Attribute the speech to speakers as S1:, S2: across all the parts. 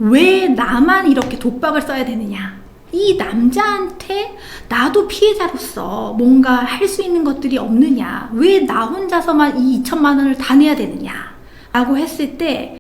S1: 왜 나만 이렇게 독박을 써야 되느냐? 이 남자한테 나도 피해자로서 뭔가 할 수 있는 것들이 없느냐? 왜 나 혼자서만 이 2천만 원을 다 내야 되느냐? 라고 했을 때,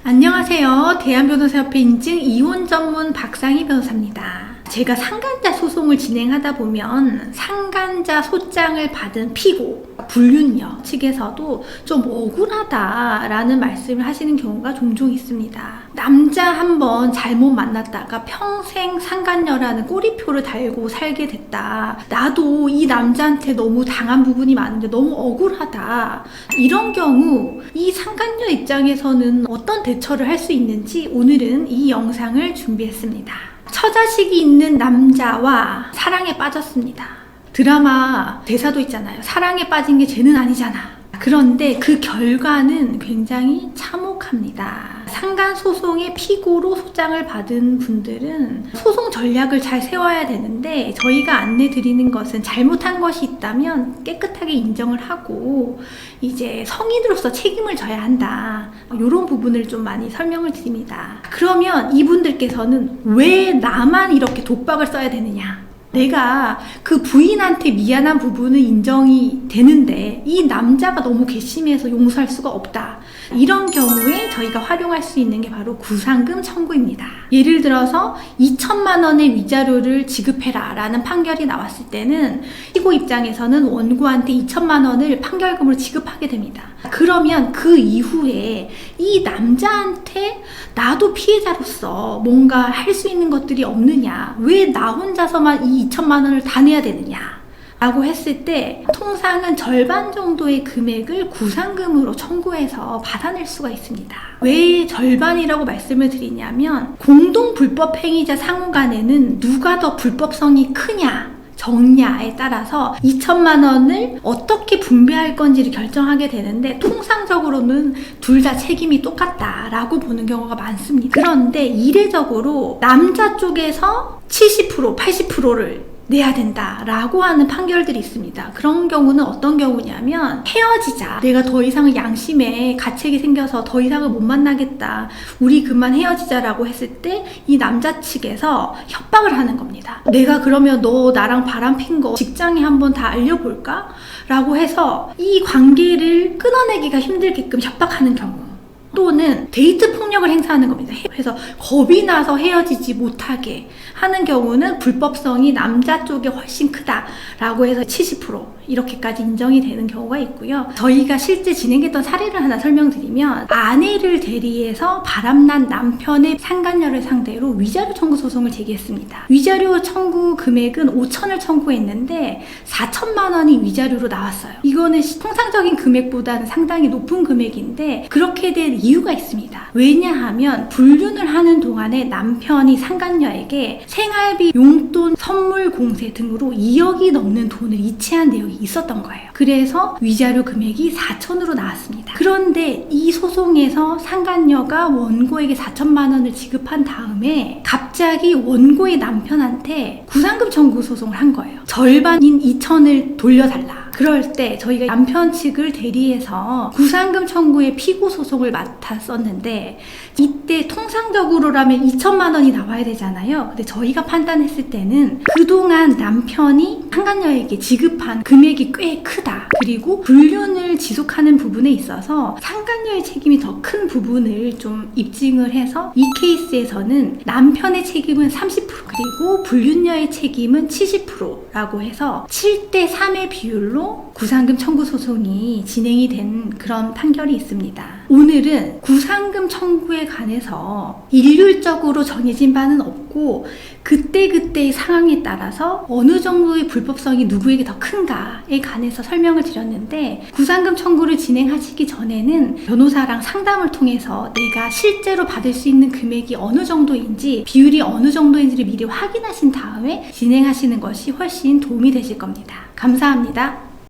S1: 안녕하세요. 대한변호사협회 인증 이혼 전문 박상희 변호사입니다. 제가 상간자 소송을 진행하다 보면 상간자 소장을 받은 피고, 불륜녀 측에서도 좀 억울하다라는 말씀을 하시는 경우가 종종 있습니다. 남자 한번 잘못 만났다가 평생 상간녀라는 꼬리표를 달고 살게 됐다. 나도 이 남자한테 너무 당한 부분이 많은데 너무 억울하다. 이런 경우 이 상간녀 입장에서는 어떤 대처를 할 수 있는지 오늘은 이 영상을 준비했습니다. 처자식이 있는 남자와 사랑에 빠졌습니다. 드라마 대사도 있잖아요. 사랑에 빠진 게 죄는 아니잖아. 그런데 그 결과는 굉장히 참혹합니다. 상간소송의 피고로 소장을 받은 분들은 소송 전략을 잘 세워야 되는데, 저희가 안내드리는 것은 잘못한 것이 있다면 깨끗하게 인정을 하고 이제 성인으로서 책임을 져야 한다, 이런 부분을 좀 많이 설명을 드립니다. 그러면 이분들께서는 왜 나만 이렇게 독박을 써야 되느냐? 내가 그 부인한테 미안한 부분은 인정이 되는데 이 남자가 너무 괘씸해서 용서할 수가 없다. 이런 경우에 저희가 활용할 수 있는 게 바로 구상금 청구입니다. 예를 들어서 2천만 원의 위자료를 지급해라 라는 판결이 나왔을 때는 피고 입장에서는 원고한테 2천만 원을 판결금으로 지급하게 됩니다. 그러면 그 이후에 이 남자한테 나도 피해자로서 뭔가 할 수 있는 것들이 없느냐? 왜 나 혼자서만 이 2천만 원을 다 내야 되느냐? 라고 했을 때 통상은 절반 정도의 금액을 구상금으로 청구해서 받아낼 수가 있습니다. 왜 절반이라고 말씀을 드리냐면, 공동 불법 행위자 상호 간에는 누가 더 불법성이 크냐 적냐에 따라서 2천만 원을 어떻게 분배할 건지를 결정하게 되는데, 통상적으로는 둘 다 책임이 똑같다라고 보는 경우가 많습니다. 그런데 이례적으로 남자 쪽에서 70%, 80%를 내야 된다라고 하는 판결들이 있습니다. 그런 경우는 어떤 경우냐면, 헤어지자, 내가 더 이상 양심에 가책이 생겨서 더 이상은 못 만나겠다, 우리 그만 헤어지자라고 했을 때 이 남자 측에서 협박을 하는 겁니다. 내가 그러면 너 나랑 바람핀 거 직장에 한번 다 알려볼까? 라고 해서 이 관계를 끊어내기가 힘들게끔 협박하는 경우, 또는 데이트 폭력을 행사하는 겁니다. 그래서 겁이 나서 헤어지지 못하게 하는 경우는 불법성이 남자 쪽에 훨씬 크다라고 해서 70% 이렇게까지 인정이 되는 경우가 있고요. 저희가 실제 진행했던 사례를 하나 설명드리면, 아내를 대리해서 바람난 남편의 상간녀를 상대로 위자료 청구 소송을 제기했습니다. 위자료 청구 금액은 5천을 청구했는데 4천만 원이 위자료로 나왔어요. 이거는 통상적인 금액보다는 상당히 높은 금액인데, 그렇게 된 이유가 있습니다. 왜냐하면 불륜을 하는 동안에 남편이 상간녀에게 생활비, 용돈, 선물 공세 등으로 2억이 넘는 돈을 이체한 내역이 있었던 거예요. 그래서 위자료 금액이 4천으로 나왔습니다. 그런데 이 소송에서 상간녀가 원고에게 4천만 원을 지급한 다음에 갑자기 원고의 남편한테 구상금 청구 소송을 한 거예요. 절반인 2천을 돌려달라. 그럴 때 저희가 남편 측을 대리해서 구상금 청구의 피고 소송을 맡았었는데, 이때 통상적으로라면 2천만 원이 나와야 되잖아요. 근데 저희가 판단했을 때는 그동안 남편이 상간녀에게 지급한 금액이 꽤 크다, 그리고 불륜을 지속하는 부분에 있어서 상간녀의 책임이 더 큰 부분을 좀 입증을 해서 이 케이스에서는 남편의 책임은 30%, 그리고 불륜녀의 책임은 70%라고 해서 7대 3의 비율로 구상금 청구 소송이 진행이 된 그런 판결이 있습니다. 오늘은 구상금 청구에 관해서 일률적으로 정해진 바는 없고, 그때그때의 상황에 따라서 어느 정도의 불법성이 누구에게 더 큰가에 관해서 설명을 드렸는데, 구상금 청구를 진행하시기 전에는 변호사랑 상담을 통해서 내가 실제로 받을 수 있는 금액이 어느 정도인지, 비율이 어느 정도인지를 미리 확인하신 다음에 진행하시는 것이 훨씬 도움이 되실 겁니다. 감사합니다.